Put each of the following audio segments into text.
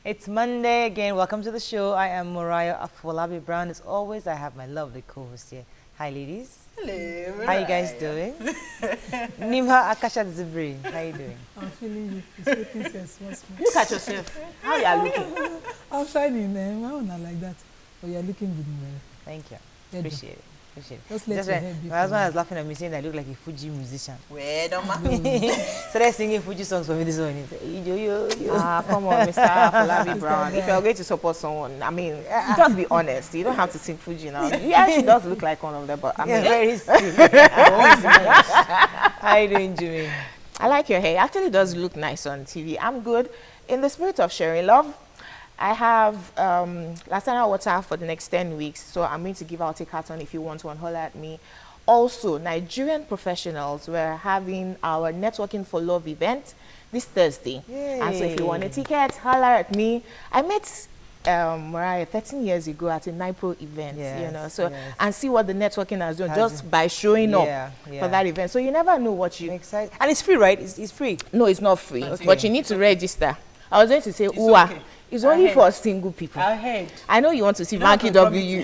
It's Monday again. Welcome to the show. I am Mariah Afolabi Brown. As always, I have my lovely co-host here. Hi, ladies. Hello. How you guys doing? Nimha Akasha Zibri. How you doing? I'm feeling you. It's making sense. Look at yourself. How you are looking? I'm shining. Why would not like that? But you're looking good, well. Thank you. Yeah, Appreciate it. Just let your hair be. My husband was laughing at me saying that I look like a Fuji musician. Where don't So they're singing Fuji songs for me this morning. Come on, Mr. Afolabi Brown. If you're going to support someone, I mean, just be honest. You don't have to sing Fuji now. Yeah, she does look like one of them, but I mean, very still. How you doing, Jimmy? I like your hair. It actually does look nice on TV. I'm good. In the spirit of sharing love, I have Lasana water for the next 10 weeks, so I'm going to give out a carton if you want one, holler at me. Also, Nigerian professionals, we're having our Networking for Love event this Thursday. Yay. And so if you want a ticket, holler at me. I met Mariah 13 years ago at a NIPRO event, you know, so and see what the networking has done just by showing up for that event. So you never know what you... Excited. And it's free, right? It's free? No, it's not free, Okay. but you need to register. I was going to say, okay. It's only for single people. I know you want to see Marky W.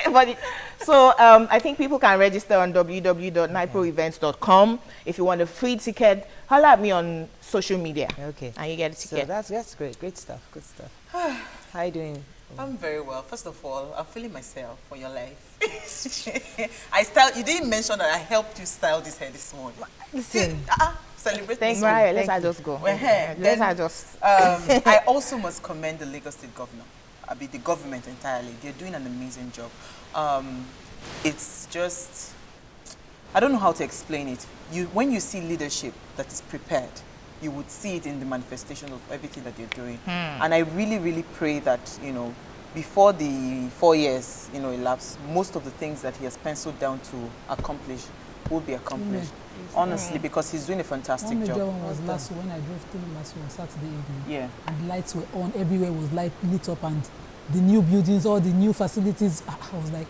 But so I think people can register on www.niproevents.com. If you want a free ticket, holler at me on social media. Okay. And you get a ticket. So that's great. Great stuff. Good stuff. How you doing? I'm very well. First of all, I'm feeling myself for your life. You didn't mention that I helped you style this hair this morning. Listen. Celebrate Thanks, this Mariah. morning. Let's just go. We're here. Let's just... I also must commend the Lagos State governor. The government entirely. They're doing an amazing job. It's just... I don't know how to explain it. When you see leadership that is prepared, you would see it in the manifestation of everything that they're doing. And I really, really pray that, you know, before the 4 years, you know, elapse, most of the things that he has penciled down to accomplish will be accomplished. Honestly, because he's doing a fantastic One major job. one was last when I drove through last on Saturday evening. Yeah. And the lights were on, everywhere was lit up, and the new buildings, all the new facilities. I was like,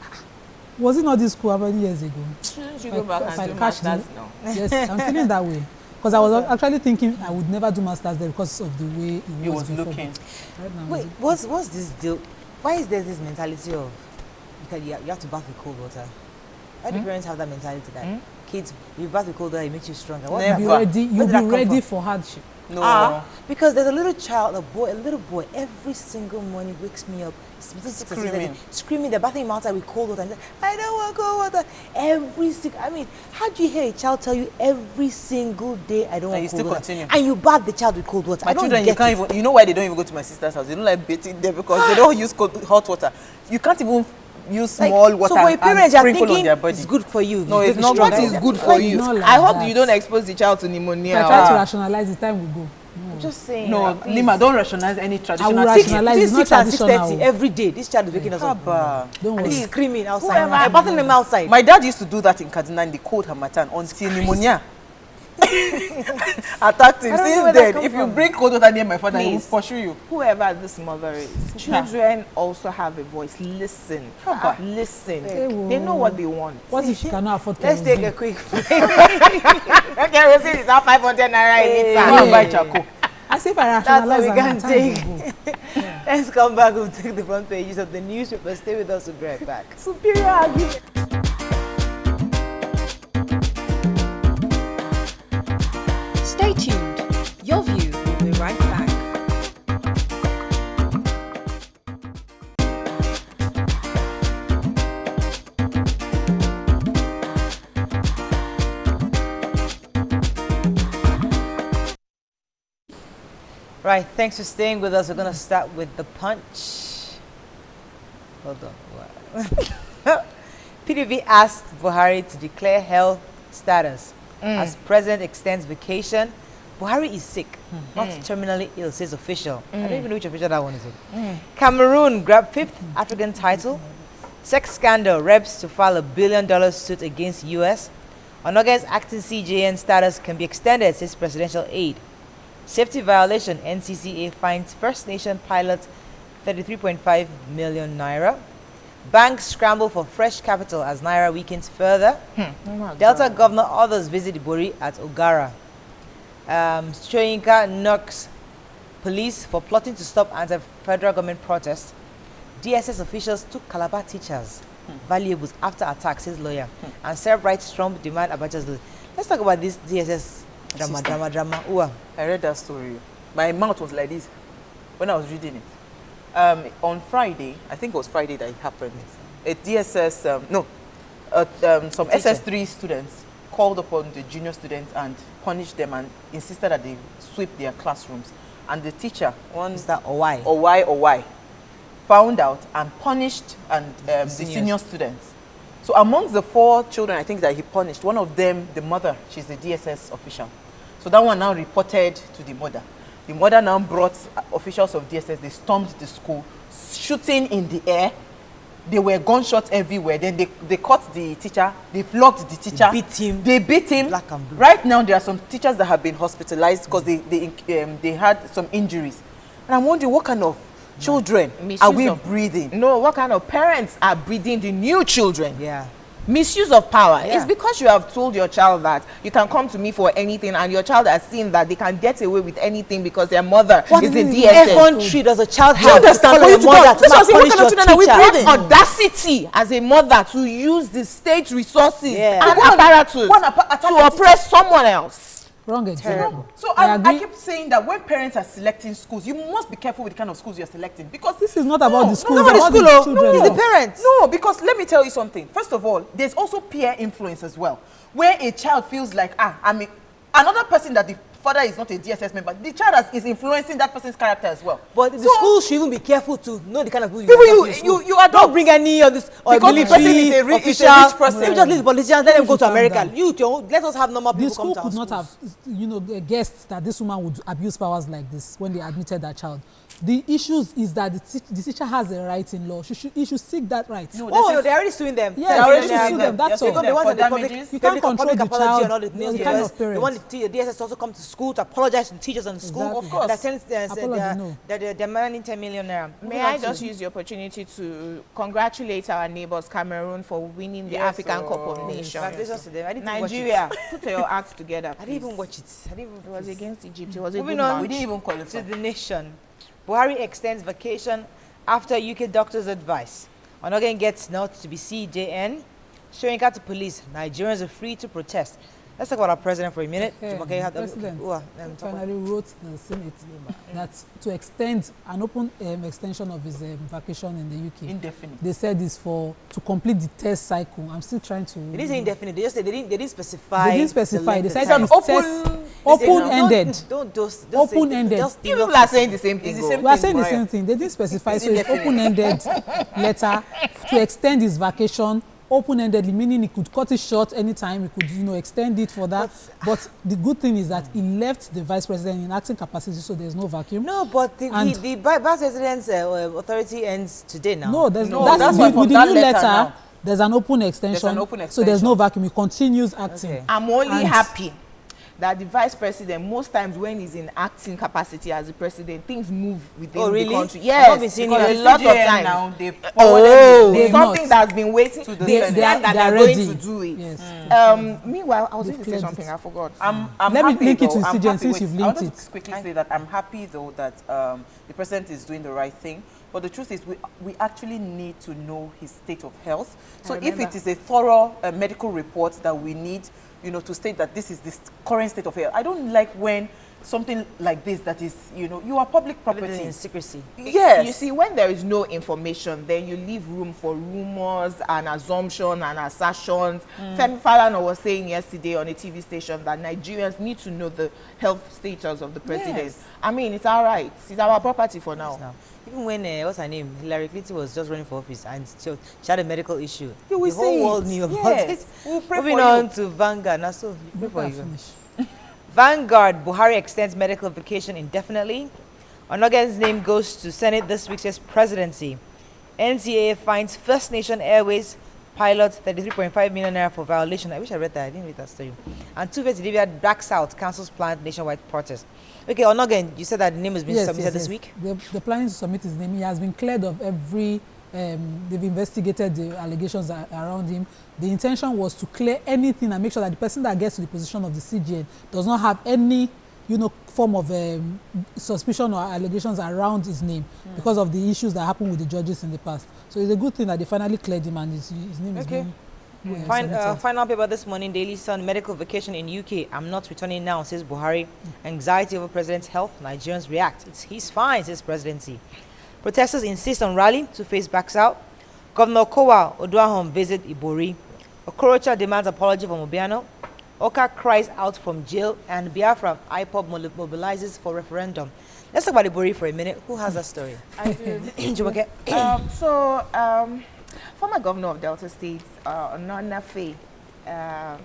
was it not this cool how many years ago? Shouldn't you go back and do masters now? Yes, I'm feeling that way. Because I was actually thinking I would never do masters there because of the way it was before. looking. Right now, Wait, what's this deal? Why is there this mentality of because you have to bath with cold water? Why do parents have that mentality that kids, you bath with cold water, it makes you stronger? What's that You'll from? be Where did that come ready from? for hardship. No. Because there's a little child, a little boy, every single morning wakes me up, screaming. They're bathing him outside with cold water. And say, I don't want cold water. I mean, how do you hear a child tell you every single day, I don't want cold water? Continue. And you bath the child with cold water. My children, you can't even, you know why they don't even go to my sister's house? They don't like bathing there because they don't use hot water. You can't even use small water so for your parents, and sprinkle on their body. it's good for you. No, it's not. What is good for you? Not like I hope that. you don't expose the child to pneumonia. If I try to rationalize the time we go. I'm just saying. No, Nima, don't rationalize any traditional I will thing. rationalize. It's not 6 and 6:30 traditional. every day. This child is waking us up. Abba. Don't And worry. he's screaming outside. Whoever- I'm bathing him outside. My dad used to do that in Kaduna in the cold Hamatan until pneumonia attacked him. I don't know where Since that then, come if you from. bring cold water near my father, he will Please. pursue you. Whoever this mother is, children also have a voice. Listen. Abba. Listen. Hey, They know what they want. What if she cannot afford Let's take kerosene? a quick break. Kerosene is now 500 naira a Go litre. and buy charcoal. As if I That's all rationalize we and can my time take. will go. Let's come back. We'll take the front pages of the newspaper. Stay with us. We'll be right back. Superior argument. Stay tuned. Your View will be right back. Right. Thanks for staying with us. We're going to start with the punch. Hold on. What? PDV asked Buhari to declare health status as president extends vacation. Buhari is sick, not terminally ill, says official. I don't even know which official that one is. Cameroon grabbed 5th African title. Sex scandal, reps to file $1 billion suit against US. On August, acting CJN status can be extended, says presidential aide. Safety violation, NCCA finds First Nation pilot 33.5 million naira. Banks scramble for fresh capital as naira weakens further. Delta governor others visit Ibori at Ogara. Soyinka knocks police for plotting to stop anti-federal government protests. DSS officials took Calabar teachers' valuables after attack, says lawyer. And self-rights Trump demand Abacha's law. Let's talk about this DSS drama. Ooh. I read that story. My mouth was like this when I was reading it. On Friday, I think it was Friday that it happened. A DSS, some Teacher. SS3 students called upon the junior students and punished them and insisted that they sweep their classrooms. And the teacher, Is that or why? OY, found out and punished the senior students. So amongst the 4 children, I think that he punished, one of them, the mother, she's the DSS official. So that one now reported to the mother. The mother now brought officials of DSS, they stormed the school, shooting in the air. There were gunshots everywhere. Then they caught the teacher, they flogged the teacher. They beat him. Black and blue. Right now, there are some teachers that have been hospitalized because they had some injuries. And I'm wondering, what kind of children are we breeding? No, what kind of parents are breeding the new children? Yeah. Misuse of power. Yeah. It's because you have told your child that you can come to me for anything, and your child has seen that they can get away with anything because their mother is a DSS. country does a child You have understand? for For you your to mother go- to That's not what I'm saying, what punish kind of your children are we teacher? breeding? Audacity as a mother to use the state resources Yeah. and One apparatus attack to a oppress someone else. Wrong example. So I I agree. keep saying that when parents are selecting schools, you must be careful with the kind of schools you're selecting, because This is not about the schools, not about the about school, the children. it's the parents. No, because let me tell you something. First of all, there's also peer influence as well, where a child feels like, another person that the father is not a DSS member, the child is influencing that person's character as well. But the school should even be careful to know the kind of people People you accept in school. you adopt. Don't bring any of this or Because the military person is a rich officials. person. Maybe just leave the politicians, let them go to Calm America. down. Let us have normal The people come school to our could not schools. have, guessed that this woman would abuse powers like this when they admitted that child. The issues is that the teacher has a right in law. He should seek that right. No, Oh, they're already suing them. Yes, They're they already should sue them. That's They're all. the ones For in the public. damages. You can't control public the apology child, and all the the news. kind of They parent. want the DSS to also come to school to apologize to teachers in school. Exactly. Of course. That sends Apology, no. they're demanding 10 million naira. May I just use the opportunity to congratulate our neighbors Cameroon for winning the Yes, African Cup of oh. Nations. Congratulations to them. I didn't even watch it. Nigeria, put your acts together. I didn't even please. watch it. I didn't even. It was against Egypt. It was a Moving good on. match. We didn't even To qualify. the nation. Buhari extends vacation after UK doctor's advice. Onogen gets not to be CJN. Showing out to police. Nigerians are free to protest. Let's talk about our president for a minute. Jumoke, you have the- President talk finally wrote the Senate that to extend an open extension of his vacation in the UK. Indefinite. They said it's to complete the test cycle. I'm still trying to. They didn't say indefinite. They just said they didn't specify. They didn't specify. They the said length it's of time. open-ended. Don't say- Open-ended. just You enough people are to- saying the same thing. It's the though. same We are thing, saying the Mariam. same thing. They didn't specify, It's so it's indefinite. open-ended letter to extend his vacation. Open-endedly, meaning he could cut it short anytime. He could, extend it for that. But the good thing is that he left the vice president in acting capacity, so there's no vacuum. No, but the And- vice president's authority ends today now. No, there's No, that's that's with, why with from the that new letter letter. now. There's an open extension. open So there's no extension. vacuum. He continues acting. Okay. I'm only And- happy that the vice president, most times when he's in acting capacity as the president, things move within Oh, the really? country. I've Yes, not been seeing because it. a lot of CJN times. now, they forwarded Oh, They've something not. that's been waiting To the They, Senate. they are, that they are they're going ready. to do it. Yes. Meanwhile, I was They've going to say cleared something. it. I forgot. I'm Let me happy link it though. to I'm CJN happy. since Wait, you've I linked wanted it. to quickly say that I'm happy though that the president is doing the right thing. But the truth is, we actually need to know his state of health. So if remember. it is a thorough medical report that we need, to state that this is the current state of health. I don't like when something like this that is, you are public Everything property. in secrecy. Yes. You see, when there is no information, then you leave room for rumors and assumption and assertions. Femi Falana was saying yesterday on a TV station that Nigerians need to know the health status of the president. Yes. I mean, it's our right. It's our property for now. Now, even when what's her name, Hillary Clinton was just running for office and she had a medical issue, You will the whole see world it. knew about Yes. it. We'll pray Moving for on you. to Vanguard. Now, so you pray for Before I you. finish. Vanguard, Buhari extends medical vacation indefinitely. Onogen's name goes to Senate this week, says presidency. NCAA finds First Nation Airways pilot 33.5 million naira for violation. I wish I read that. I didn't read that story. And Two-Face Divya Black South cancels planned nationwide protest. Okay, Onogen, you said that the name has been submitted this week? They're planning to submit his name. He has been cleared of every. They've investigated the allegations around him. The intention was to clear anything and make sure that the person that gets to the position of the CGN does not have any form of suspicion or allegations around his name because of the issues that happened with the judges in the past. So it's a good thing that they finally cleared him and his name is being submitted. Final paper this morning, Daily Sun, medical vacation in UK. I'm not returning now, says Buhari. Anxiety over president's health. Nigerians react. He's fine, says presidency. Protesters insist on rally. Two-Face backs out. Governor Kowa Oduahom visit Ibori. Okorocha demands apology from Obiano. Oka cries out from jail. And Biafra IPOB mobilizes for referendum. Let's talk about Ibori for a minute. Who has that story? I do. Jumoke? Former governor of Delta State, Ononafe,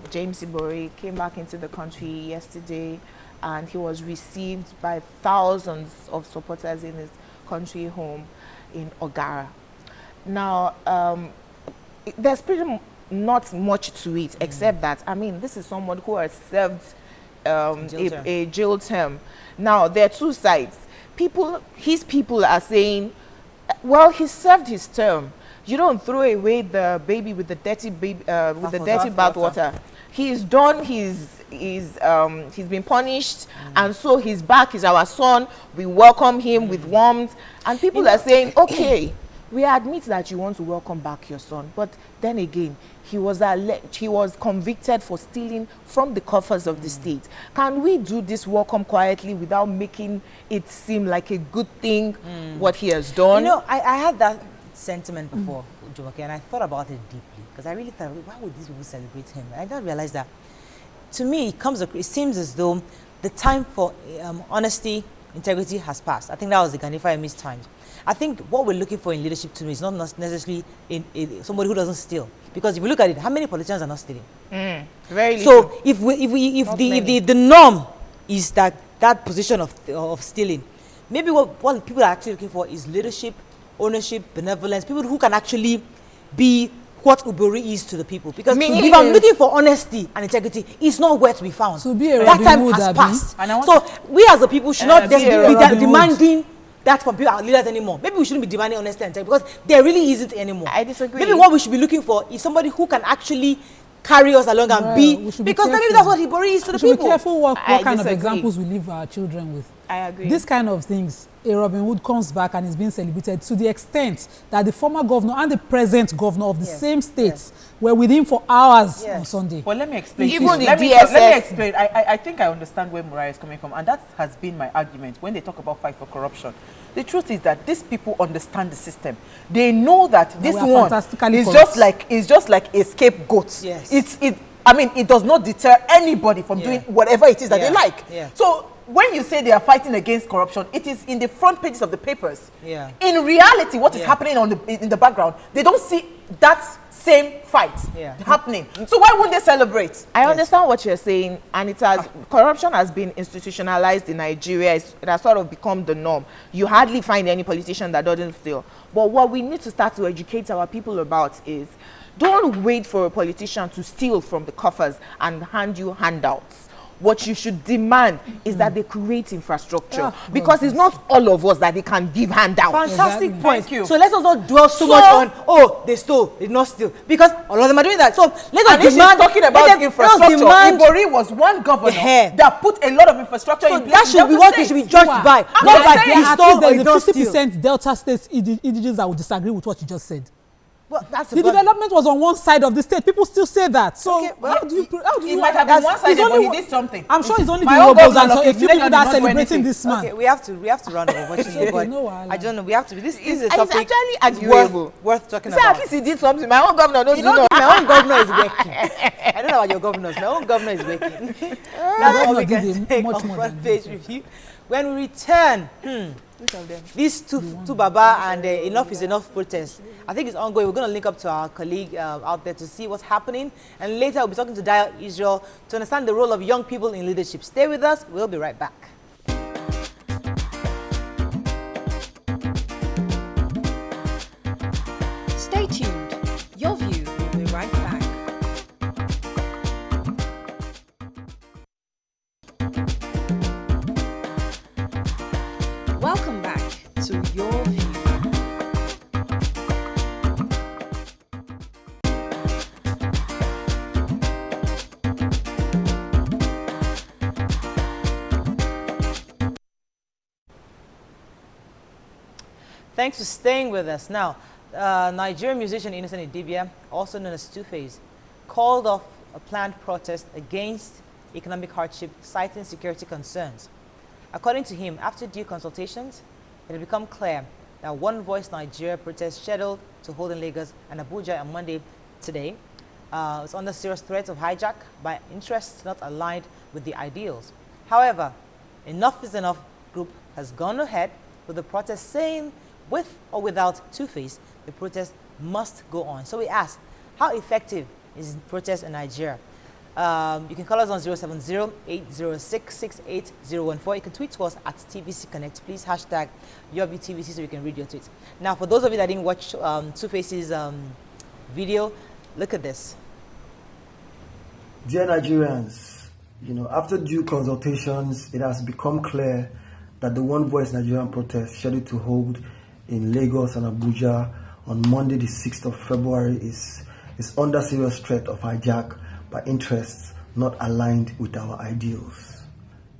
James Ibori, came back into the country yesterday, and he was received by thousands of supporters in his country home in Ogara. Now, there's pretty not much to it, except that, I mean, this is someone who has served a jail term. Now, there are two sides. His people are saying, well, he served his term. You don't throw away the baby with the dirty bathwater. He's done. He's been punished, and so he's back. He's our son. We welcome him with warmth. And people are saying, okay, we admit that you want to welcome back your son, but then again, he was convicted for stealing from the coffers of the state. Can we do this welcome quietly without making it seem like a good thing what he has done? I had that sentiment before, Jumoke, and I thought about it deeply because I really thought, why would these people celebrate him? And I didn't realize that. To me, it seems as though the time for honesty, integrity has passed. I think that was the Ganifa Emi's times. I think what we're looking for in leadership to me is not necessarily in somebody who doesn't steal. Because if you look at it, how many politicians are not stealing? Very little. So if the norm is that position of stealing, maybe what people are actually looking for is leadership, ownership, benevolence, people who can actually be what Ibori is to the people. Because if I'm looking for honesty and integrity, it's not where to be found. To be a that time Hood, has passed. So we as a people should not just be demanding that from our leaders anymore. Maybe we shouldn't be demanding honesty and integrity because there really isn't anymore. I disagree. Maybe what we should be looking for is somebody who can actually carry us along and because maybe that's what Ibori is to the people. We should be careful what kind of examples we leave our children with. I agree. This kind of things, a Robin Hood comes back and is being celebrated to the extent that the former governor and the present governor of the same states were with him for hours on Sunday. Well, let me explain. Even the let me explain. I think I understand where Murai is coming from, and that has been my argument when they talk about fight for corruption. The truth is that these people understand the system. They know that this one is just like a scapegoat. Yes. It does not deter anybody from doing whatever it is that they like. Yeah. So when you say they are fighting against corruption, it is in the front pages of the papers. Yeah. In reality, what is happening in the background, they don't see that same fight happening. So why wouldn't they celebrate? I understand what you're saying, and corruption has been institutionalized in Nigeria. It has sort of become the norm. You hardly find any politician that doesn't steal. But what we need to start to educate our people about is, don't wait for a politician to steal from the coffers and hand you handouts. What you should demand is that they create infrastructure, because it's not all of us that they can give handouts. Fantastic point. Thank you. So let's not dwell so much on, they stole, they did not steal. Because all of them are doing that. So let us demand. Talking about infrastructure, Ibori was one governor that put a lot of infrastructure in place. That should be what we should be judged by. Not by at least there is a 50% Delta State indigenous that would disagree with what you just said. Well, the development was on one side of the state. People still say that. So how do you? It might have been one side, but he did something. I'm sure it's only the Yobos and a few people that are celebrating this man. Okay, we have to round up, unfortunately. But I don't know. We have to. This is a topic worth talking about. At least he did something. My own governor don't do nothing. My own governor is working. I don't know about your governors. My own governor is working. That's all we can take on front page review. When we return, these two Baba and enough is enough protests, I think it's ongoing. We're going to link up to our colleague out there to see what's happening. And later we'll be talking to Dial Israel to understand the role of young people in leadership. Stay with us. We'll be right back. Stay tuned. Your View will be right back. Welcome back to Your View. Thanks for staying with us. Now, Nigerian musician Innocent Idibia, also known as Two-Face, called off a planned protest against economic hardship, citing security concerns. According to him, after due consultations, it had become clear that One Voice Nigeria protest scheduled to hold in Lagos and Abuja on Monday today is under serious threat of hijack by interests not aligned with the ideals. However, Enough is Enough group has gone ahead with the protest, saying with or without Two-Face, the protest must go on. So we ask, how effective is protest in Nigeria? You can call us on 070-806-68014. You can tweet to us at TVC Connect. Please hashtag YourViewTVC so we can read your tweets. Now, for those of you that didn't watch Two-Face's video, look at this. Dear Nigerians, after due consultations, it has become clear that the One Voice Nigerian protest scheduled to hold in Lagos and Abuja on Monday, the 6th of February, is under serious threat of hijack by interests not aligned with our ideals.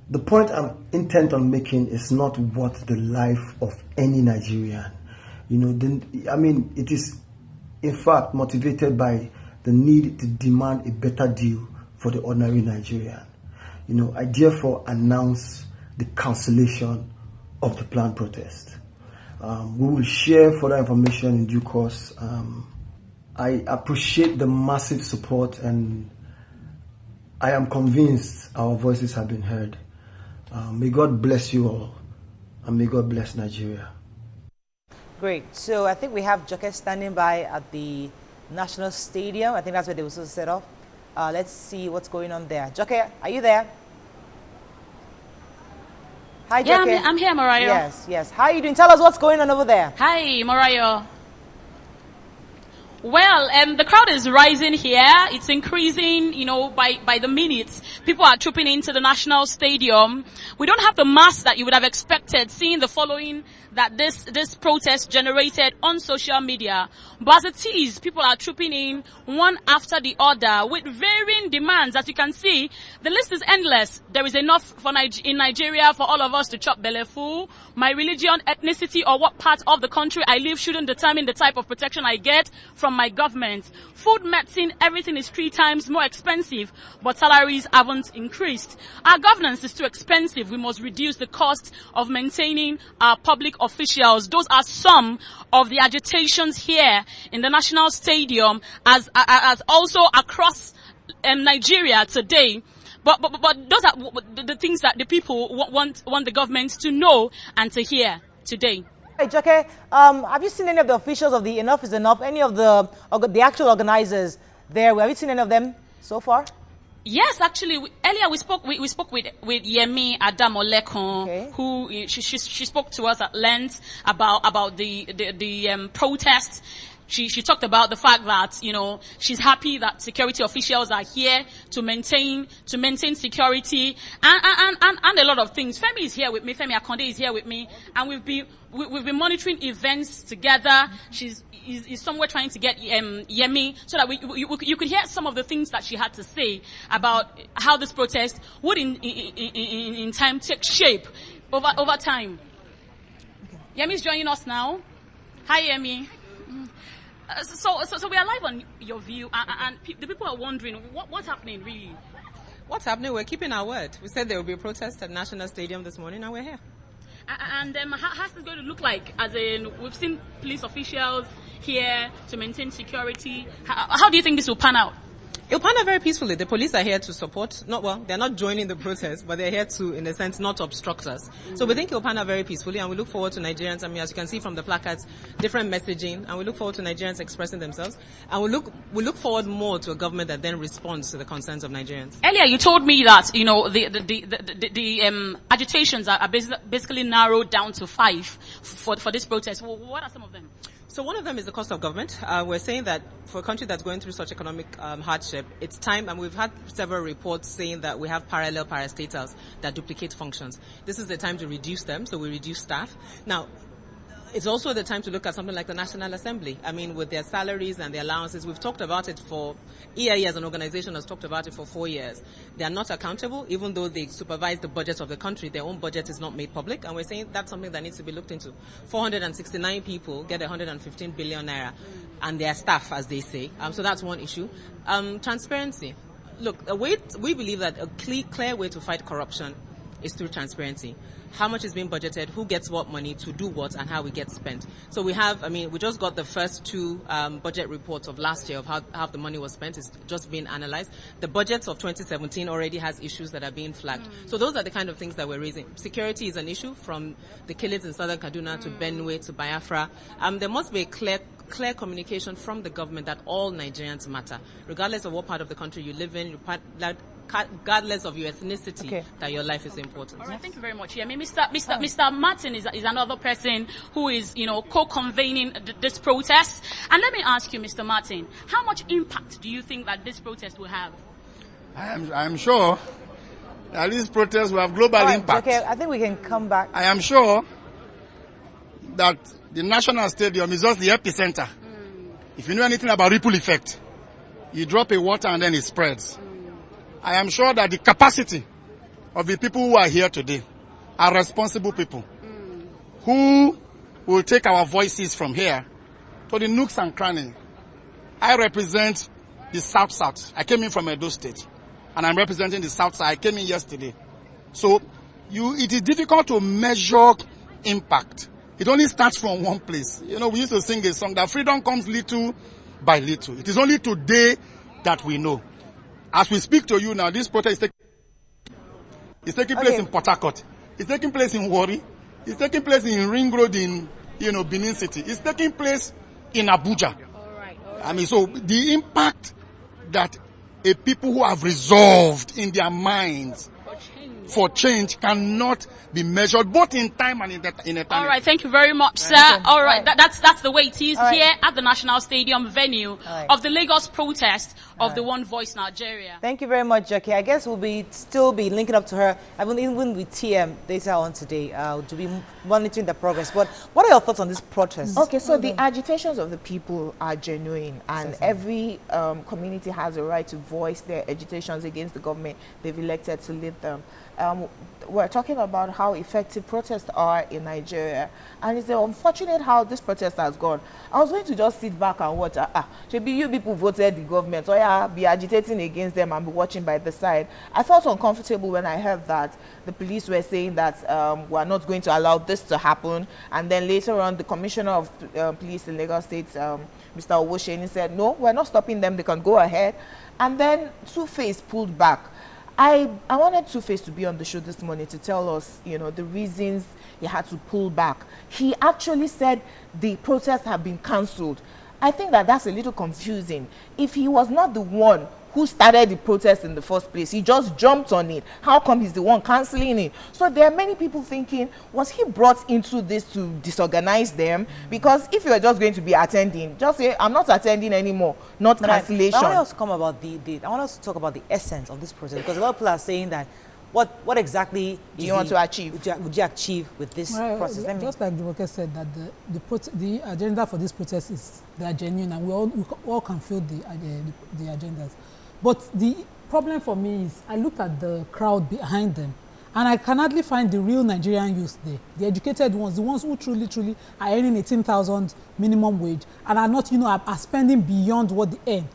The point I'm intent on making is not what the life of any Nigerian. It is in fact motivated by the need to demand a better deal for the ordinary Nigerian. I therefore announce the cancellation of the planned protest. We will share further information in due course. I appreciate the massive support, and I am convinced our voices have been heard. May God bless you all, and may God bless Nigeria. Great. So I think we have Joke standing by at the National Stadium. I think that's where they were supposed to set off. Let's see what's going on there. Joke, are you there? Hi, Joke. Yeah, I'm here, Morayo. Yes. How are you doing? Tell us what's going on over there. Hi, Morayo. Well, the crowd is rising here. It's increasing, by the minutes. People are trooping into the National Stadium. We don't have the mass that you would have expected, seeing the following that this protest generated on social media. But as it is, people are trooping in one after the other with varying demands. As you can see, the list is endless. There is enough in Nigeria for all of us to chop belly full. My religion, ethnicity, or what part of the country I live shouldn't determine the type of protection I get from my government. Food, medicine, everything is 3 times more expensive, but salaries haven't increased. Our governance is too expensive. We must reduce the cost of maintaining our public officials. Those are some of the agitations here in the National Stadium, as also across Nigeria today. But those are the things that the people want the government to know and to hear today. Hey, Joke, have you seen any of the officials of the Enough is Enough, any of the actual organizers there? Have you seen any of them so far? Yes, actually, earlier we spoke with Yemi Adamolekun, okay, who she spoke to us at length about the protests. She talked about the fact that, she's happy that security officials are here to maintain security and a lot of things. Femi is here with me. Femi Akonde is here with me, and we've been monitoring events together. He's somewhere trying to get Yemi so that you could hear some of the things that she had to say about how this protest would in time take shape over time. Yemi's joining us now. Hi, Yemi. So we are live on Your View, and the people are wondering what's happening really. What's happening? We're keeping our word. We said there will be a protest at National Stadium this morning, and we're here. And how's this going to look like? As in, we've seen police officials here to maintain security. How do you think this will pan out? It'll pan out very peacefully. The police are here to support. They're not joining the protest, but they're here to, in a sense, not obstruct us. So we think it'll pan out very peacefully, and we look forward to Nigerians. As you can see from the placards, different messaging, and we look forward to Nigerians expressing themselves. And we look forward more to a government that then responds to the concerns of Nigerians. Earlier, you told me that the agitations are basically narrowed down to 5 for this protest. What are some of them? So one of them is the cost of government. We're saying that for a country that's going through such economic hardship, it's time, and we've had several reports saying that we have parallel parastatals that duplicate functions. This is the time to reduce them, so we reduce staff. Now, It's also the time to look at something like the National Assembly. I mean, with their salaries and their allowances, we've talked about it for, EIE as an organization has talked about it for 4 years. They are not accountable, even though they supervise the budget of the country. Their own budget is not made public, and we're saying that's something that needs to be looked into. 469 people get 115 billion naira, and their staff, as they say. So that's one issue. Transparency. Look, we believe that a clear way to fight corruption is through transparency. How much is being budgeted, who gets what money, to do what, and how it gets spent. So we just got the first 2 budget reports of last year of how the money was spent. It's just being analyzed. The budget of 2017 already has issues that are being flagged. So those are the kind of things that we're raising. Security is an issue, from the killings in southern Kaduna to Benue to Biafra. There must be a clear communication from the government that all Nigerians matter, regardless of what part of the country you live in, regardless of your ethnicity, that your life is important. All right, thank you very much. Yeah, I mean, Mr. Martin is another person who is, co-convening this protest. And let me ask you, Mr. Martin, how much impact do you think that this protest will have? I'm sure that this protest will have global impact. Okay, I think we can come back. I am sure that the National Stadium is just the epicenter. If you know anything about ripple effect, you drop a water and then it spreads. I am sure that the capacity of the people who are here today are responsible people who will take our voices from here to the nooks and crannies. I represent the South. I came in from Edo State, and I'm representing the South. I came in yesterday. So it is difficult to measure impact. It only starts from one place. We used to sing a song that freedom comes little by little. It is only today that we know. As we speak to you now, this protest is taking place in Port Harcourt. It's taking place in Warri. It's taking place in Ring Road in, Benin City. It's taking place in Abuja. All right. I mean, so the impact that a people who have resolved in their minds for change cannot be measured both in time and in eternity. All right, thank you very much, sir. All right, that's the way it is here at the National Stadium venue of the Lagos protest of the One Voice Nigeria. Thank you very much, Jackie. I guess we'll still be linking up to her. I mean, even with TM later on today, to be monitoring the progress. But what are your thoughts on this protest? Okay, so the agitations of the people are genuine, and every community has a right to voice their agitations against the government they've elected to lead them. We're talking about how effective protests are in Nigeria, and it's unfortunate how this protest has gone. I was going to just sit back and watch. Should be you people voted the government, so be agitating against them and be watching by the side. I felt uncomfortable when I heard that the police were saying that we're not going to allow this to happen, and then later on the Commissioner of Police in Lagos State, Mr. Owosheni, said no, we're not stopping them, they can go ahead. And then Two-Face pulled back. I wanted Two-Face to be on the show this morning to tell us, the reasons he had to pull back. He actually said the protests have been cancelled. I think that's a little confusing. If he was not the one who started the protest in the first place, he just jumped on it. How come he's the one cancelling it? So there are many people thinking, was he brought into this to disorganize them? Because if you're just going to be attending, just say, I'm not attending anymore, not cancellation. I want us to come about I want us to talk about the essence of this protest, because a lot of people are saying that what exactly do you want to achieve? Would you achieve with this process? Just like Jumoke said, that the agenda for this protest they are genuine, and we all can feel the agendas. But the problem for me is I look at the crowd behind them, and I can hardly find the real Nigerian youth there. The educated ones, the ones who truly are earning 18,000 minimum wage and are not, are spending beyond what they earn.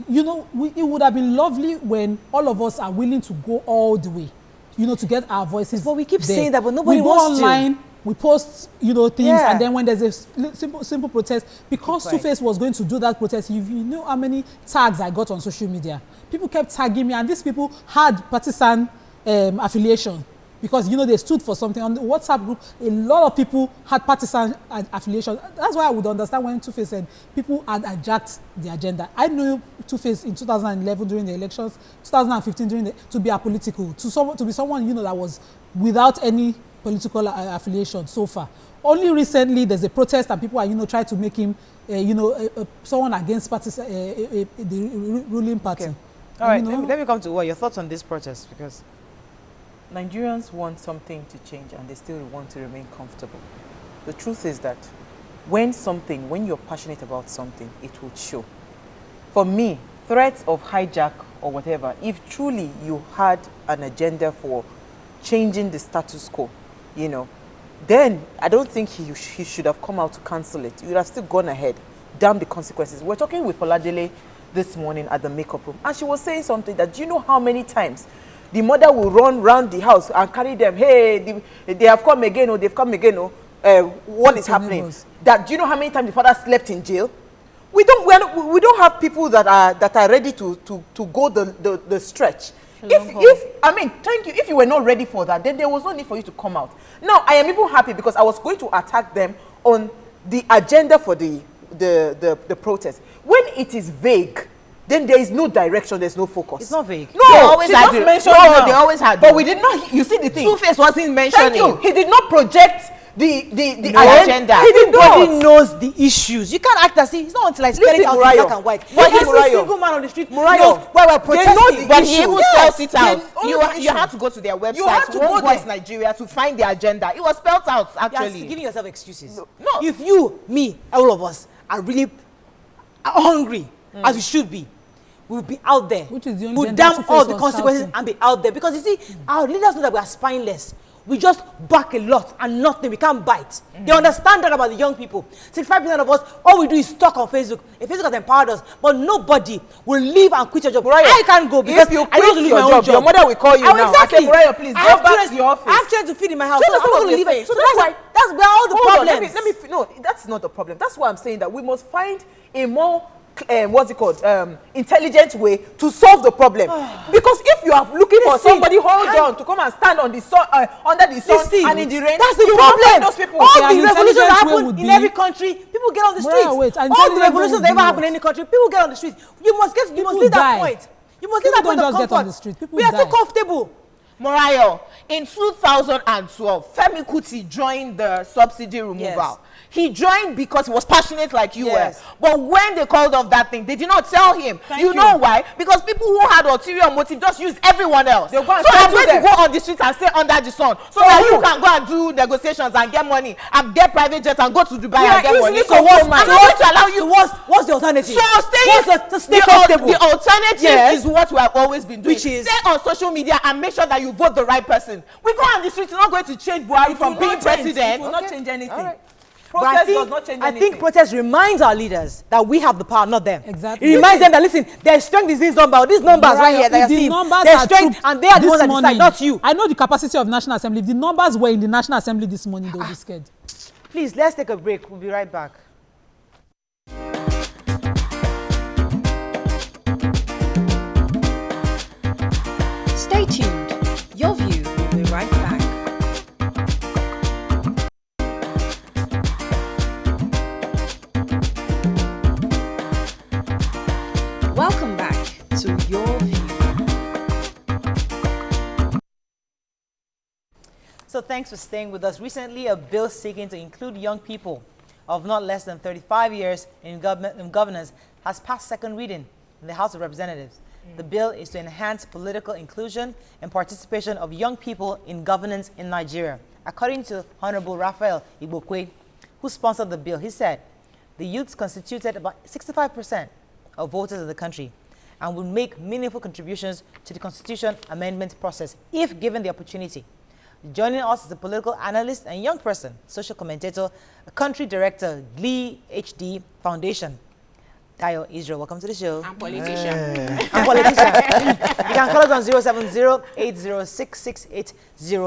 It would have been lovely when all of us are willing to go all the way, to get our voices. But we keep there. saying that, but nobody we go wants online, to. We post, things, and then when there's a simple protest, because Two-Face was going to do that protest, you know how many tags I got on social media. People kept tagging me, and these people had partisan affiliation, because they stood for something. On the WhatsApp group, a lot of people had partisan affiliation. That's why I would understand when Two-Face said people had hijacked the agenda. I knew Two-Face in 2011 during the elections, 2015 to be apolitical, to be someone that was without any political affiliation so far. Only recently there's a protest and people are trying to make him someone against the ruling party. Okay. All right, let me come to your thoughts on this protest, because Nigerians want something to change and they still want to remain comfortable. The truth is that when you're passionate about something, it will show. For me, threats of hijack or whatever, if truly you had an agenda for changing the status quo, you know, then I don't think he should have come out to cancel it. You would have still gone ahead, damn the consequences. We're talking with Oladele this morning at the makeup room, and she was saying something that, do you know how many times the mother will run round the house and carry them, hey, they have come again, or they've come again, or what is happening? That, do you know how many times the father slept in jail? We don't have people that are ready to go the stretch. If you were not ready for that, then there was no need for you to come out. Now, I am even happy because I was going to attack them on the agenda for the protest. When it is vague, then there is no direction, there's no focus. It's not vague. No, they always had just it. mentioned No, they always had But it. we did not, you see the thing. Two-Face wasn't mentioning. Thank you. He did not project the agenda. He did not. Everybody knows the issues. You can't act as if it's not until I spell it out in black and white. But Every Murayo, single man on the street Murayo, knows why we're protesting. But he even spells it out. They know the You had to go to their website, You had to go One Voice there. Nigeria, to find the agenda. It was spelled out, You're actually. giving yourself excuses. No. If you, me, all of us are really hungry, as we should be, we'll be out there. Which is the only Put agenda down Two-Face all the was consequences shouting. and be out there. Because you see, our leaders know that we are spineless. We just back a lot and nothing. We can't bite. They understand that about the young people. 65% of us, all we do is talk on Facebook. If Facebook has empowered us, but nobody will leave and quit your job. Murayo, I can't go because if you I don't want to quit lose your my own job, job. your mother will call you now. Exactly. I say, Murayo, please I go have back children- to your office. I have children to feed in my house. So So I'm not going to leave it. So that's why where all the Hold on, problems. let me no, that's not the problem. That's why I'm saying that we must find a more intelligent way to solve the problem. Because if you are looking for somebody, to come and stand on the sun, under the sun and in the rain, that's the you won't problem. find those people. All Okay, the an revolutions that intelligent way happen would in be- every country, people get on the Mura, streets. wait, an All the intelligent way revolutions would that ever be happen in what? any country, people get on the streets. You must People leave that die. point. You must leave that People point of don't just get on comfort. the street, people We are die. too comfortable. Morayo, in 2012, Femi Kuti joined the subsidy removal. Yes. He joined because he was passionate like you Yes. were. But when they called off that thing, they did not tell him. You know why? Because people who had ulterior motive just used everyone else. They'll go and So I'm settle going to them. go on the street and stay under the sun. So that you can go and do negotiations and get money and get private jets and go to Dubai and get money. So what's I'm not going to allow you. what's the alternative? So stay comfortable. the alternative Yes. is what we have always been doing. Which is? Stay on social media and make sure that you vote the right person. We go on the street, it's not going to change Buhari from will being not change. president. It will not change anything. All right. Protest does not change I anything. think protest reminds our leaders that we have the power, not them. Exactly. It reminds them that, listen, their strength is this number, these numbers right here that If you're the seeing. numbers Their are strength, true and they are the this ones that morning, decide, not you. I know the capacity of National Assembly. If the numbers were in the National Assembly this morning, they would be scared. Please, let's take a break. We'll be right back. Stay tuned. Your View will be right back. Welcome back to Your View. So thanks for staying with us. Recently, a bill seeking to include young people of not less than 35 years in governance has passed second reading in the House of Representatives. The bill is to enhance political inclusion and participation of young people in governance in Nigeria. According to Honorable Raphael Ibori, who sponsored the bill, he said, the youths constituted about 65% of voters of the country and would make meaningful contributions to the constitution amendment process if given the opportunity. Joining us is a political analyst and young person, social commentator, a country director, Glee HD Foundation. Tayo Israel, welcome to the show. I'm politician. I'm politician. You can call us on 070-806-680.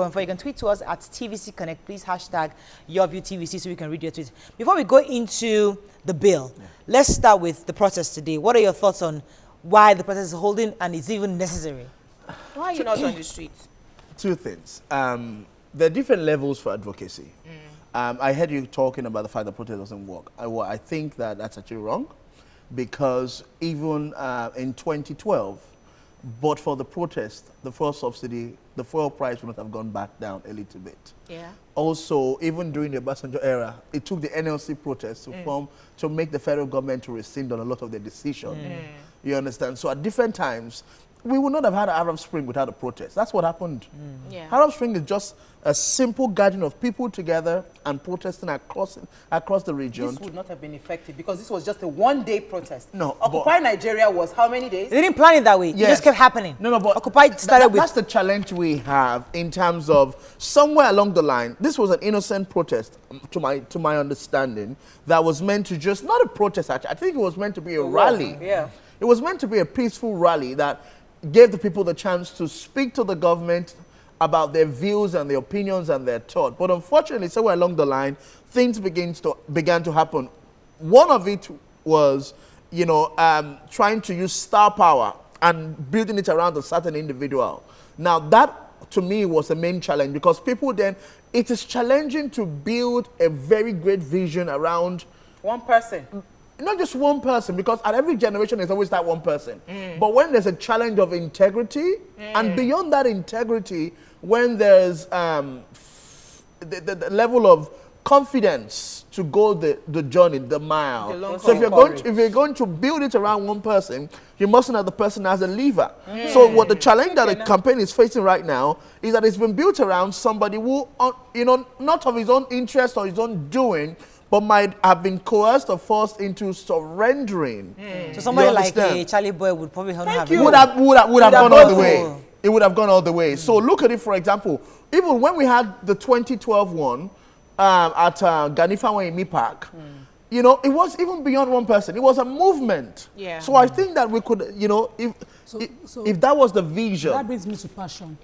And you can tweet to us at TVC Connect. Please hashtag YourViewTVC so we can read your tweets. Before we go into the bill, let's start with the protest today. What are your thoughts on why the protest is holding and is even necessary? Why are you not on the street? Two things. There are different levels for advocacy. I heard you talking about the fact that protest doesn't work. I think that that's actually wrong, because even in 2012, but for the protest, the fuel subsidy, the fuel price would not have gone back down a little bit. Yeah. Also, even during the Obasanjo era, it took the NLC protest to form to make the federal government to rescind on a lot of their decisions. You understand? So at different times, we would not have had Arab Spring without a protest. That's what happened. Yeah. Arab Spring is just a simple gathering of people together and protesting across the region. This would not have been effective because this was just a one-day protest. No, Occupy Nigeria was how many days? They didn't plan it that way. Yes. It just kept happening. No, but Occupy started with. that's the challenge we have in terms of somewhere along the line. This was an innocent protest, to my understanding, that was meant to just not a protest. Actually, I think it was meant to be a rally. Yeah. It was meant to be a peaceful rally that gave the people the chance to speak to the government about their views and their opinions and their thought. But unfortunately, somewhere along the line, things began to happen. One of it was, trying to use star power and building it around a certain individual. Now, that, to me, was the main challenge because people then, it is challenging to build a very great vision around one person. Not just one person, because at every generation there's always that one person. But when there's a challenge of integrity, and beyond that integrity, when there's the level of confidence to go the journey, the mile. So if you're going to build it around one person, you mustn't have the person as a lever. So what the challenge that the campaign is facing right now is that it's been built around somebody who, not of his own interest or his own doing, but might have been coerced or forced into surrendering. So somebody like Charlie Boy would probably have would have gone all the way. It would have gone all the way. So look at it, for example, even when we had the 2012 one at Ganifa Emi Park, it was even beyond one person. It was a movement. Yeah. So I think that we could, if that was the vision. That brings me to passion.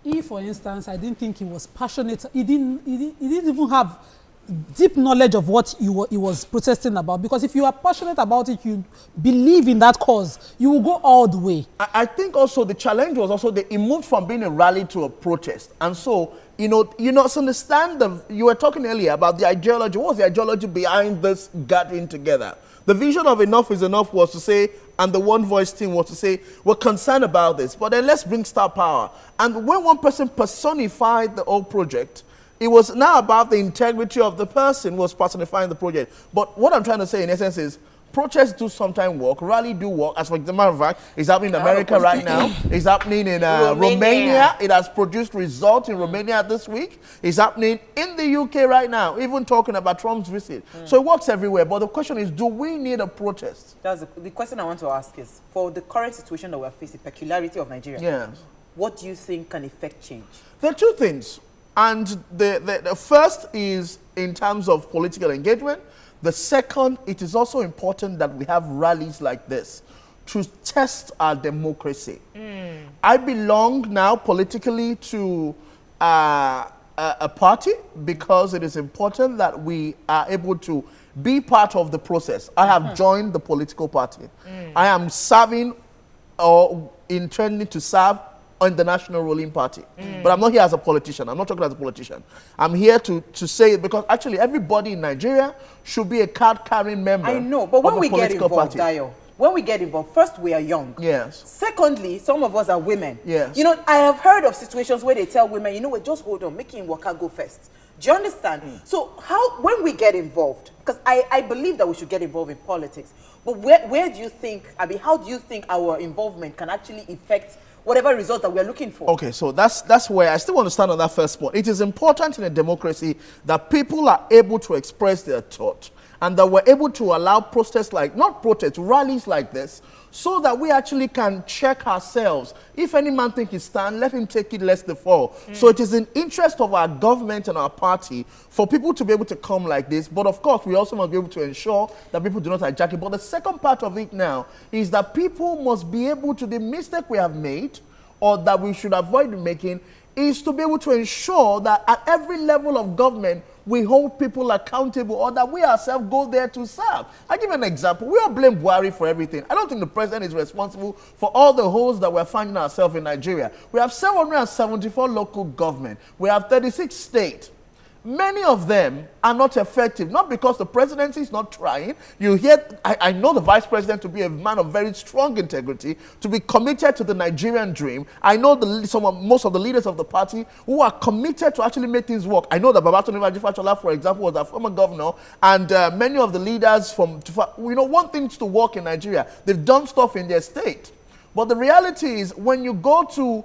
If, for instance, I didn't think he was passionate, he didn't even have deep knowledge of what he was protesting about, because if you are passionate about it, you believe in that cause, you will go all the way. I think also the challenge was also that it moved from being a rally to a protest. And so, understand you were talking earlier about the ideology. What was the ideology behind this gathering together? The vision of Enough is Enough was to say, and the One Voice team was to say, we're concerned about this, but then let's bring star power. And when one person personified the whole project, it was now about the integrity of the person was personifying the project. But what I'm trying to say in essence is, protests do sometimes work, rally do work. As for the matter of fact, it's happening in America right now. It's happening in Romania. It has produced results in Romania this week. It's happening in the UK right now, even talking about Trump's visit. So it works everywhere. But the question is, do we need a protest? That's the question I want to ask is, for the current situation that we're facing, peculiarity of Nigeria, what do you think can effect change? There are two things. And the first is in terms of political engagement. The second, it is also important that we have rallies like this to test our democracy. I belong now politically to a party because it is important that we are able to be part of the process. I have joined the political party. I am serving or intending to serve on the national ruling party. But I'm not here as a politician. I'm not talking as a politician. I'm here to say it because actually everybody in Nigeria should be a card-carrying member. I know, but when we get involved, party. Dayo, when we get involved, first, we are young. Yes. Secondly, some of us are women. Yes. I have heard of situations where they tell women, just hold on, make him waka go first. Do you understand? So when we get involved, because I believe that we should get involved in politics, but where do you think, how do you think our involvement can actually affect whatever result that we're looking for? Okay, so that's where I still want to stand on that first point. It is important in a democracy that people are able to express their thought and that we're able to allow rallies like this, so that we actually can check ourselves. If any man think he stand, let him take it lest they fall. So it is in interest of our government and our party for people to be able to come like this. But of course, we also must be able to ensure that people do not hijack it. But the second part of it now is that people must be able to, the mistake we have made or that we should avoid making, is to be able to ensure that at every level of government, we hold people accountable, or that we ourselves go there to serve. I'll give you an example. We all blame Buhari for everything. I don't think the president is responsible for all the holes that we're finding ourselves in Nigeria. We have 774 local government. We have 36 states. Many of them are not effective, not because the presidency is not trying. You hear, I know the vice president to be a man of very strong integrity, to be committed to the Nigerian dream. I know most of the leaders of the party who are committed to actually make things work. I know that Babatunde Fashola, for example, was a former governor, and many of the leaders want things to work in Nigeria. They've done stuff in their state. But the reality is, when you go to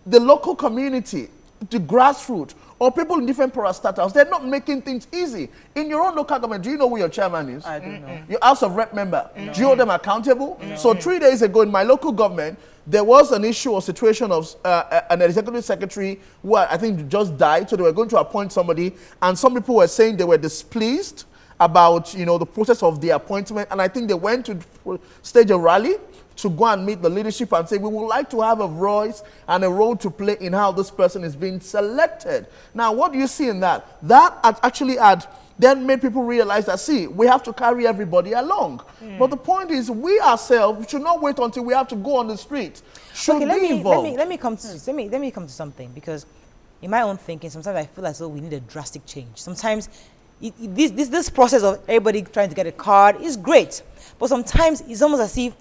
the local community, the grassroots, or people in different parastatals, they're not making things easy. In your own local government, do you know who your chairman is? I don't know. Your House of Rep member. Do you hold them accountable? So 3 days ago in my local government, there was an issue or situation of an executive secretary who I think just died, so they were going to appoint somebody, and some people were saying they were displeased about, you know, the process of the appointment, and I think they went to stage a rally to go and meet the leadership and say, we would like to have a voice and a role to play in how this person is being selected. Now, what do you see in that? That actually had then made people realize that, see, we have to carry everybody along. But the point is, we ourselves should not wait until we have to go on the street. Should Okay, be involved. let me come to something, because in my own thinking, sometimes I feel as though we need a drastic change. Sometimes this process of everybody trying to get a card is great, but sometimes it's almost as if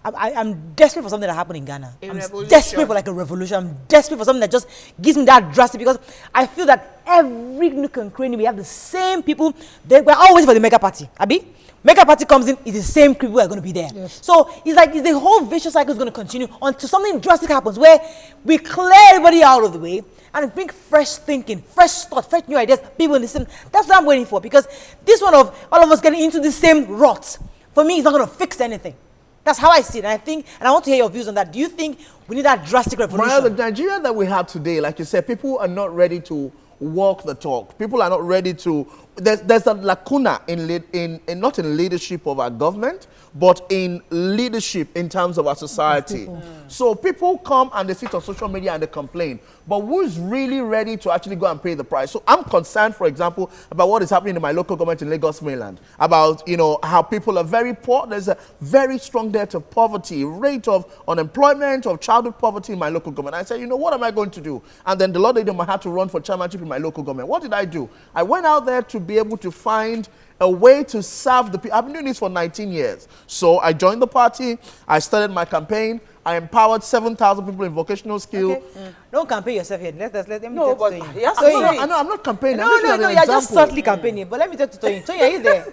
I'm desperate for something that happened in Ghana. I'm desperate for like a revolution. I'm desperate for something that just gives me that drastic, because I feel that every nook and cranny we have the same people. We're all waiting for the mega party. Abi? Mega party comes in, it's the same people who are going to be there. Yes. So it's like the whole vicious cycle is going to continue until something drastic happens where we clear everybody out of the way and bring fresh thinking, fresh thought, fresh new ideas, people in the same. That's what I'm waiting for, because this one of all of us getting into the same rot, for me, is not going to fix anything. That's how I see it. And I want to hear your views on that. Do you think we need that drastic revolution? Well, the Nigeria that we have today, like you said, people are not ready to walk the talk. People are not ready to. There's a lacuna in not in leadership of our government, but in leadership in terms of our society. So people come and they sit on social media and they complain. But who's really ready to actually go and pay the price? So I'm concerned, for example, about what is happening in my local government in Lagos mainland, about, you know, how people are very poor. There's a very strong debt of poverty, rate of unemployment, of childhood poverty in my local government. I said, you know, what am I going to do? And then the Lord I had to run for chairmanship in my local government. What did I do? I went out there to be able to find a way to serve the people. I've been doing this for 19 years. So I joined the party. I started my campaign. I empowered 7,000 people in vocational skill. Okay. Don't campaign yourself here. Let me No, talk but to you. yes, I know, I'm not campaigning. No, I'm you're just subtly campaigning. But let me talk to Toyin. Toyin, are you there?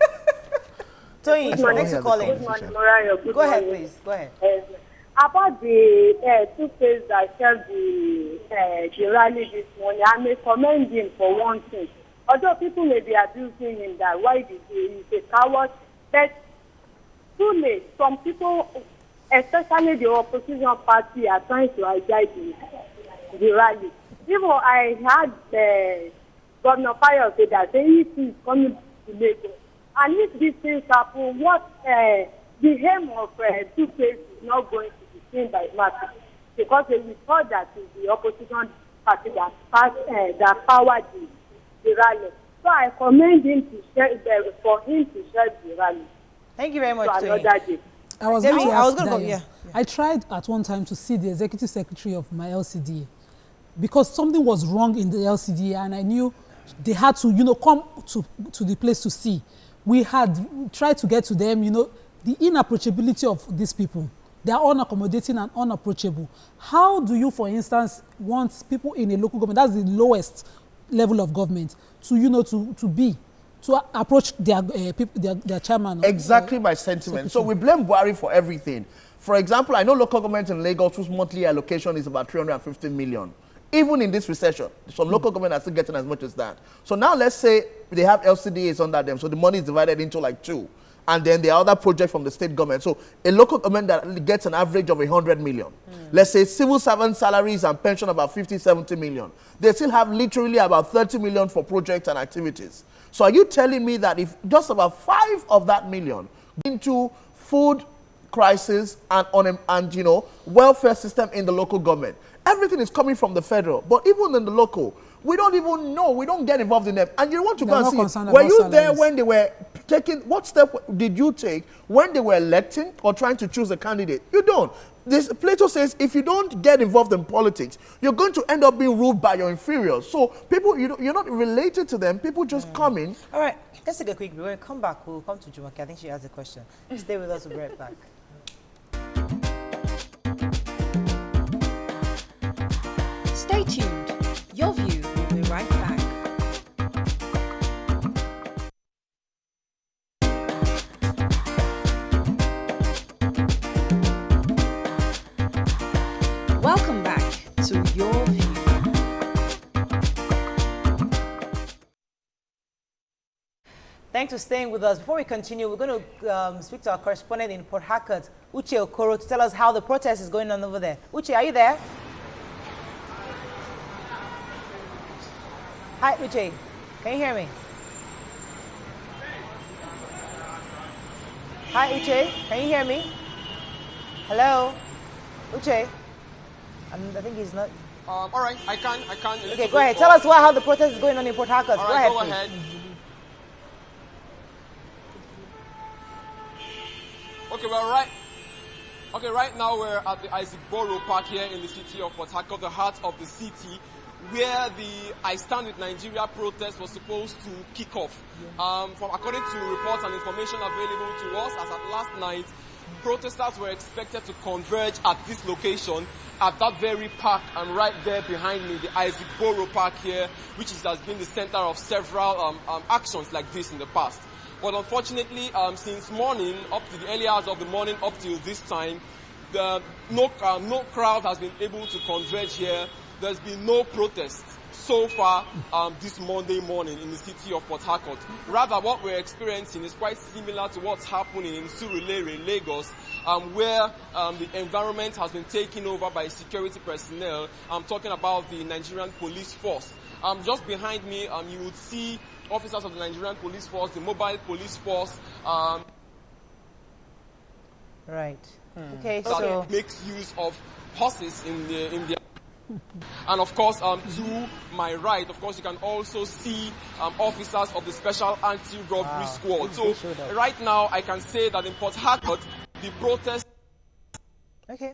Toyin, thanks for calling. Good morning, Mariah. Good Go ahead, morning. please. Go ahead. About the two-phase that served the rally this morning, I may commend him for one thing. Although people may be abusing him that why he's a coward, but too late. Some people, especially the opposition party, are trying to hijack the rally. Even I had Governor Fire say that he is coming to Lagos. And if these things happen, what the aim of two-phase is not going to be seen by masses, because they will thought that it's the opposition party that powered the rally. So I commend him to share for him to share the rally. Thank you very much, Toyin. I was going to ask go, Dayo. I tried at one time to see the executive secretary of my LCDA, because something was wrong in the LCDA, and I knew they had to, you know, come to the place to see. We had tried to get to them, you know, the inapproachability of these people. They are unaccommodating and unapproachable. How do you, for instance, want people in a local government, that's the lowest level of government, to, you know, to approach their chairman? Exactly my sentiment. So we blame Buhari for everything. For example, I know local government in Lagos whose monthly allocation is about 350 million. Even in this recession, some local government are still getting as much as that. So now let's say they have LCDAs under them, so the money is divided into like two. And then there are other projects from the state government. So a local government that gets an average of 100 million. Let's say civil servant salaries and pension about 50, 70 million. They still have literally about 30 million for projects and activities. So are you telling me that if just about 5 of that million into food crisis and you know, welfare system in the local government, everything is coming from the federal, but even in the local, we don't even know. We don't get involved in them. And you want to go and see, were you there when they were taking, what step did you take when they were electing or trying to choose a candidate? You don't. Plato says if you don't get involved in politics, you're going to end up being ruled by your inferiors. So people, you're not related to them. People just come in. All right, let's take a quick break. When we come back, we'll come to Jumoke. I think she has a question. Stay with us. We'll be right back. Stay tuned. Your View will be right back. Thanks for staying with us. Before we continue, we're going to speak to our correspondent in Port Harcourt, Uche Okoro, to tell us how the protest is going on over there. Uche, are you there? Hi, Uche. Can you hear me? Hi, Uche. Can you hear me? Hello? Uche? I think he's not. All right, I can. Okay, go ahead. Tell us how the protest is going on in Port Harcourt. Go ahead, please. Okay, right now we're at the Ibori Park here in the city of Port Harcourt, the heart of the city, where the I Stand with Nigeria protest was supposed to kick off. According to reports and information available to us, as at last night, protesters were expected to converge at this location, at that very park, and right there behind me, the Ibori Park here, which has been the center of several actions like this in the past. But unfortunately, since morning, up to the early hours of the morning, up till this time, no crowd has been able to converge here. There's been no protest so far this Monday morning in the city of Port Harcourt. Rather, what we're experiencing is quite similar to what's happening in Surulere in Lagos, where the environment has been taken over by security personnel. I'm talking about the Nigerian police force. Just behind me, you would see officers of the Nigerian police force, the mobile police force. Right. Okay, that so makes use of horses in the and of course, to my right, of course, you can also see officers of the Special Anti-Robbery Squad. So right now, I can say that in Port Harcourt, the protest. Okay.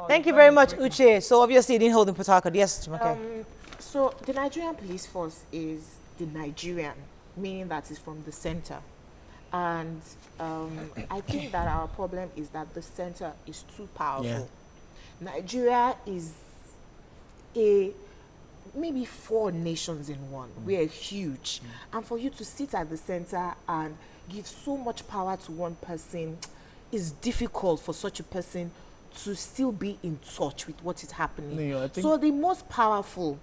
Thank you very much, Uche. So obviously, you didn't hold in Port Harcourt. Yes, Jumoke. So the Nigerian police force is the Nigerian, meaning that it's from the center. And I think that our problem is that the center is too powerful. Yeah. Nigeria is maybe 4 nations in one. We are huge. And for you to sit at the center and give so much power to one person is difficult for such a person to still be in touch with what is happening. No, so the most powerful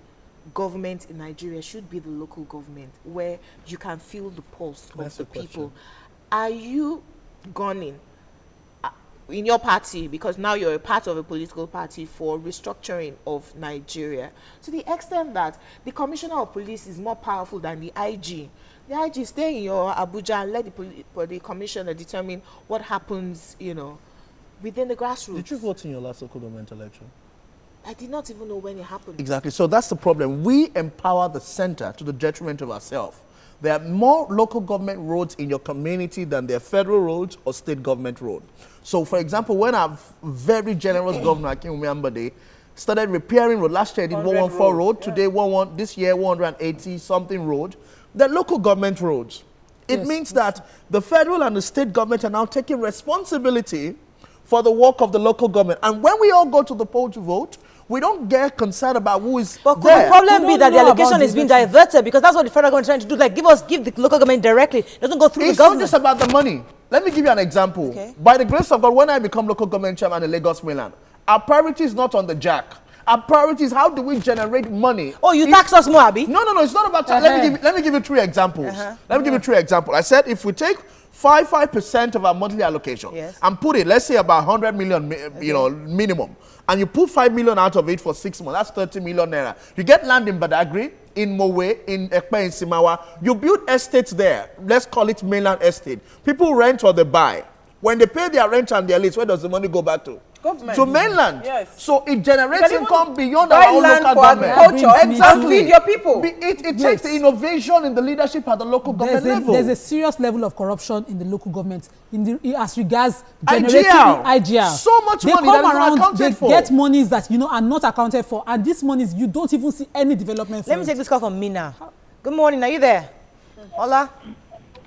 government in Nigeria should be the local government, where you can feel the pulse of the people. Are you gunning in your party, because now you're a part of a political party, for restructuring of Nigeria to the extent that the commissioner of police is more powerful than the IG? The IG stay in your Abuja and let the commissioner determine what happens, within the grassroots. Did you vote in your last local government election? I did not even know when it happened. Exactly. So that's the problem. We empower the center to the detriment of ourselves. There are more local government roads in your community than there are federal roads or state government roads. So, for example, when our very generous governor, Akin Umeambade, started repairing road, last year he did 114 road, today this year 180 something road, they're local government roads. It means that the federal and the state government are now taking responsibility for the work of the local government. And when we all go to the poll to vote, we don't get concerned about who is but could there. the problem be that the allocation is being diverted? Because that's what the federal government is trying to do. Like, give the local government directly. It doesn't go through the government. It's not just about the money. Let me give you an example. Okay. By the grace of God, when I become local government chairman in Lagos mainland, our priority is not on the jack. Our priority is how do we generate money. Oh, you tax us more, Abi? No, it's not about tax. Let me give you 3 examples. Let me give you 3 examples. I said if we take 5% of our monthly allocation and put it, let's say about 100 million, minimum, and you put 5 million out of it for 6 months, that's 30 million naira. You get land in Badagry, in Mowe, in Ekpe, in Simawa. You build estates there. Let's call it mainland estate. People rent or they buy. When they pay their rent and their lease, where does the money go back to? Government. To mainland. Yes. So it generates income beyond our own local government. Agriculture. Exactly. Feed your people. It takes the innovation in the leadership at the local government level. There's a serious level of corruption in the local government as regards generating IGR. So much money that is not accounted for. They get monies that are not accounted for, and these monies you don't even see any development. Let me take this call from Mina. Good morning. Are you there? Hola.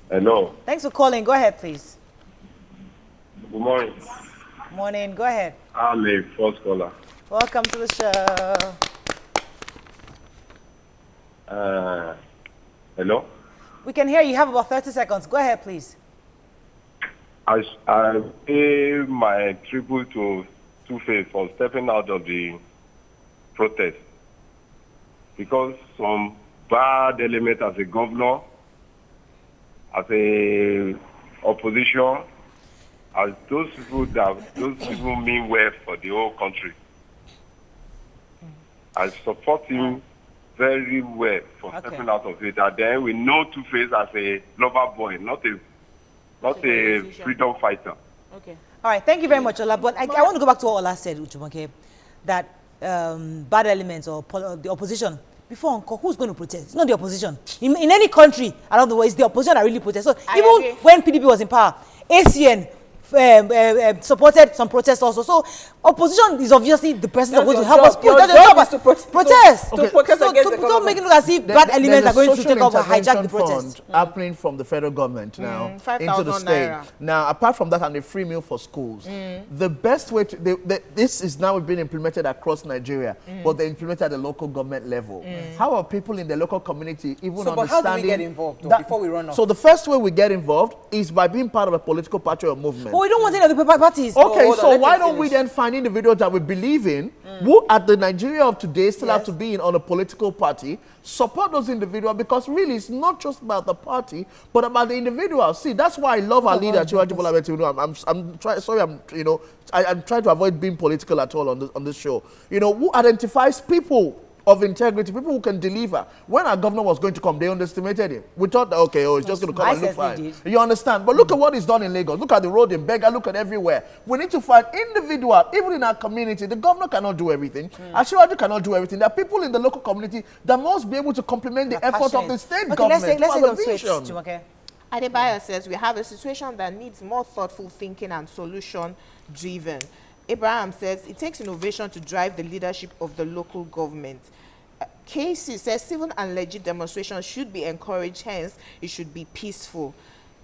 Hello. Thanks for calling. Go ahead, please. Good morning. Morning. Go ahead. I'm a first caller. Welcome to the show. Hello? We can hear you. You have about 30 seconds. Go ahead, please. I pay my tribute to Two-Face for stepping out of the protest. Because some bad element as a governor as a opposition, as those people mean well for the whole country. I support him very well for stepping out of it. And then we know Two-Face as a lover boy, not a freedom fighter. Okay. All right, thank you very much, Ola. But I want to go back to what Ola said, Ujumoke, that bad elements or the opposition, before Uncle, who's going to protest? It's not the opposition. In any country around the world, it's the opposition that really protests. So even when PDP was in power, ACN supported some protests also. So opposition is obviously the person that's going to help us protest. To protest against the don't make it look as if bad elements are going to take over and hijack the protest. Happening from the federal government now into the state. Naira. Now, apart from that, and the free meal for schools, the best way to this is now being implemented across Nigeria, but they implemented at the local government level. How are people in the local community even understanding? But how do we get involved before we run off? So the first way we get involved is by being part of a political party or movement. But we don't want any of the parties. Okay, so why don't we then find individuals that we believe in, who at the Nigeria of today still have to be on a political party, support those individuals, because really it's not just about the party, but about the individual. See, that's why I love our leader, Chiwaji Bola Ahmed Tinubu. I'm trying to avoid being political at all on this show. Who identifies people of integrity, people who can deliver. When our governor was going to come, they underestimated him. We thought that, okay, it's just going to come and look fine. You understand? But look at what he's done in Lagos. Look at the road in Bega. Look at everywhere. We need to find individual, even in our community. The governor cannot do everything. Ashwaju cannot do everything. There are people in the local community that must be able to complement the effort of the state government. Let's vision. Adebayo says we have a situation that needs more thoughtful thinking and solution-driven. Abraham says it takes innovation to drive the leadership of the local government. Casey says civil and legit demonstrations should be encouraged, hence it should be peaceful.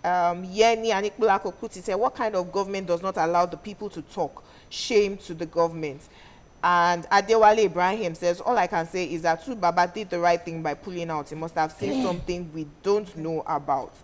Yeni Anikbulako Kuti said, what kind of government does not allow the people to talk? Shame to the government. And Adewale Ibrahim says, all I can say is that Baba did the right thing by pulling out. He must have seen something we don't know about.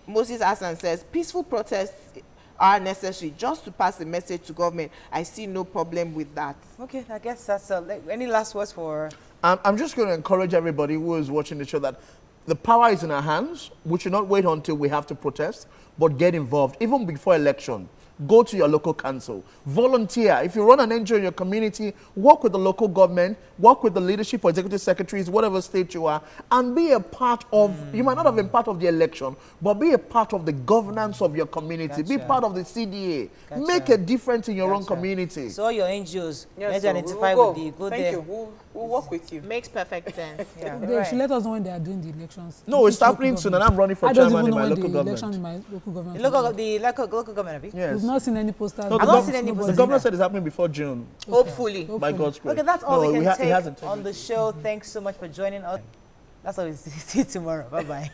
Moses Hassan says, peaceful protests are necessary just to pass a message to government. I see no problem with that. Okay, I guess that's any last words for... I'm just going to encourage everybody who is watching the show that the power is in our hands. We should not wait until we have to protest, but get involved, even before election. Go to your local council. Volunteer. If you run an NGO in your community, work with the local government, work with the leadership or executive secretaries, whatever state you are, and be a part of, you might not have been part of the election, but be a part of the governance of your community. Be part of the CDA. Make a difference in your own community. So all your NGOs, yes, identify with the good. Thank you. We'll work with you. Makes perfect sense. They should let us know when they are doing the elections. No, it's happening soon, and I'm running for chairman in my local government. Election in my local government. The local government, yes. We've not seen any posters. I've not seen any posters. The governor said it's happening before June. Hopefully. By God's grace. Okay, that's all we can take on the show. Thanks so much for joining us. That's all we see you tomorrow. Bye-bye.